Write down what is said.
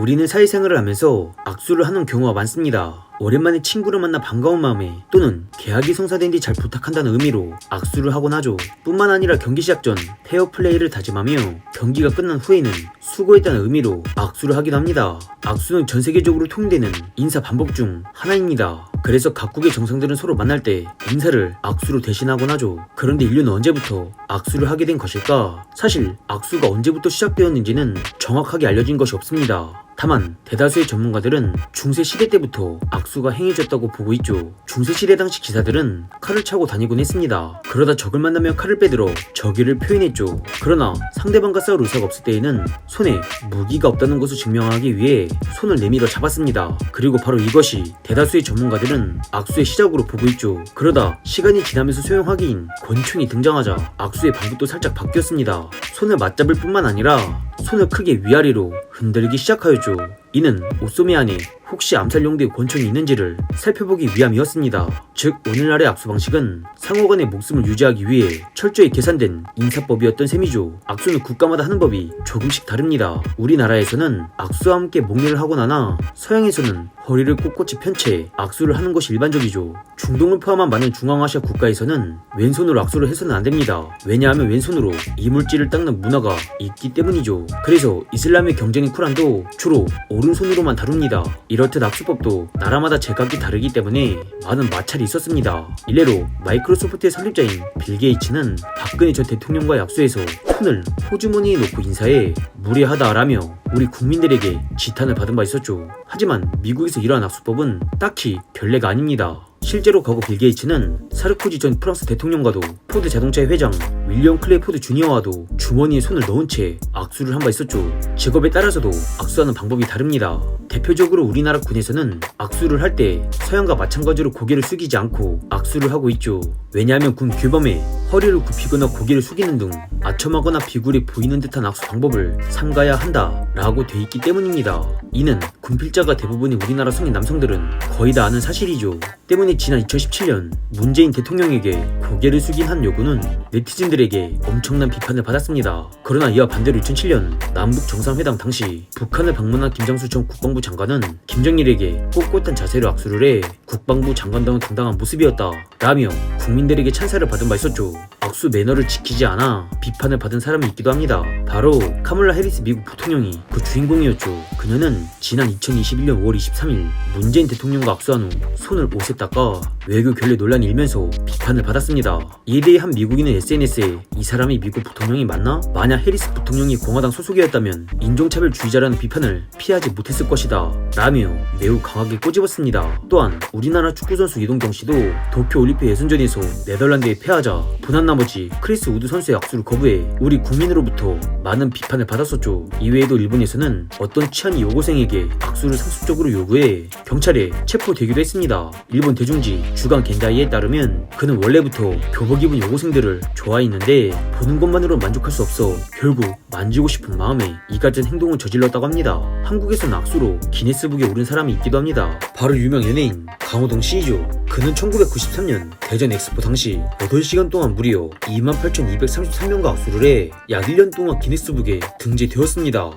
우리는 사회생활을 하면서 악수를 하는 경우가 많습니다. 오랜만에 친구를 만나 반가운 마음에 또는 계약이 성사된 뒤 잘 부탁한다는 의미로 악수를 하곤 하죠. 뿐만 아니라 경기 시작 전 페어플레이를 다짐하며 경기가 끝난 후에는 수고했다는 의미로 악수를 하기도 합니다. 악수는 전 세계적으로 통용되는 인사 반복 중 하나입니다. 그래서 각국의 정상들은 서로 만날 때 인사를 악수로 대신하곤 하죠. 그런데 인류는 언제부터 악수를 하게 된 것일까? 사실 악수가 언제부터 시작되었는지는 정확하게 알려진 것이 없습니다. 다만 대다수의 전문가들은 중세시대 때부터 악수가 행해졌다고 보고 있죠. 중세시대 당시 기사들은 칼을 차고 다니곤 했습니다. 그러다 적을 만나면 칼을 빼들어 적의를 표현했죠. 그러나 상대방과 싸울 의사가 없을 때에는 손에 무기가 없다는 것을 증명하기 위해 손을 내밀어 잡았습니다. 그리고 바로 이것이 대다수의 전문가들은 악수의 시작으로 보고 있죠. 그러다 시간이 지나면서 소형화기인 권총이 등장하자 악수의 방법도 살짝 바뀌었습니다. 손을 맞잡을 뿐만 아니라 손을 크게 위아래로 흔들기 시작하였죠. 이는 옷소매 안에 혹시 암살 용도의 권총이 있는지를 살펴보기 위함이었습니다. 즉 오늘날의 악수 방식은 상호 간의 목숨을 유지하기 위해 철저히 계산된 인사법이었던 셈이죠. 악수는 국가마다 하는 법이 조금씩 다릅니다. 우리나라에서는 악수와 함께 목례를 하고 나나 서양에서는 허리를 꼿꼿이 편 채 악수를 하는 것이 일반적이죠. 중동을 포함한 많은 중앙아시아 국가에서는 왼손으로 악수를 해서는 안됩니다. 왜냐하면 왼손으로 이물질을 닦는 문화가 있기 때문이죠. 그래서 이슬람의 경쟁인 쿠란도 주로 오른손으로만 다룹니다. 이렇듯 악수법도 나라마다 제각기 다르기 때문에 많은 마찰이 있었습니다. 일례로 마이크로소프트의 설립자인 빌 게이츠는 박근혜 전 대통령과의 악수에서 손을 호주머니에 놓고 인사해 무례하다라며 우리 국민들에게 지탄을 받은 바 있었죠. 하지만 미국에서 이러한 악수법은 딱히 별례가 아닙니다. 실제로 과거 빌 게이츠는 사르코지 전 프랑스 대통령과도 포드 자동차의 회장 윌리엄 클레이 포드 주니어와도 주머니에 손을 넣은 채 악수를 한 바 있었죠. 직업에 따라서도 악수하는 방법이 다릅니다. 대표적으로 우리나라 군에서는 악수를 할 때 서양과 마찬가지로 고개를 숙이지 않고 악수를 하고 있죠. 왜냐하면 군 규범에 허리를 굽히거나 고개를 숙이는 등 아첨하거나 비굴해 보이는 듯한 악수 방법을 삼가야 한다 라고 돼 있기 때문입니다. 이는 군필자가 대부분의 우리나라 성인 남성들은 거의 다 아는 사실이죠. 때문에 지난 2017년 문재인 대통령에게 고개를 숙인 한 요구는 네티즌들에게 엄청난 비판을 받았습니다. 그러나 이와 반대로 2007년 남북 정상회담 당시 북한을 방문한 김장수 전 국방부 장관은 김정일에게 꼿꼿한 자세로 악수를 해 국방부 장관다운 당당한 모습이었다 라며 국민들에게 찬사를 받은 바 있었죠. 악수 매너를 지키지 않아 비판을 받은 사람이 있기도 합니다. 바로 카멀라 해리스 미국 부통령이 그 주인공이었죠. 그녀는 지난 2021년 5월 23일 문재인 대통령과 악수한 후 손을 옷에 닦아 외교 결례 논란이 일면서 비판을 받았습니다. 이에 대해 한 미국인은 SNS에 이 사람이 미국 부통령이 맞나? 만약 해리스 부통령이 공화당 소속이었다면 인종차별주의자라는 비판을 피하지 못했을 것이다 라며 매우 강하게 꼬집었습니다. 또한 우리나라 축구선수 이동경 씨도 도쿄올림픽 예선전에서 네덜란드에 패하자 분한 나머지 크리스 우드 선수의 악수를 거부해 우리 국민으로부터 많은 비판을 받았었죠. 이외에도 일본에서는 어떤 치안이 여고생에게 악수를 상습적으로 요구해 경찰에 체포되기도 했습니다. 일본 대중지 주간 겐다이에 따르면 그는 원래부터 교복 입은 여고생들을 좋아했는데 보는 것만으로 만족할 수 없어 결국 만지고 싶은 마음에 이 같은 행동을 저질렀다고 합니다. 한국에서는 악수로 기네스북에 오른 사람이 있기도 합니다. 바로 유명 연예인 강호동 씨이죠. 그는 1993년 대전 엑스포 당시 8시간 동안 무려 28,233명과 악수를 해 약 1년 동안 기네스북에 등재되었습니다.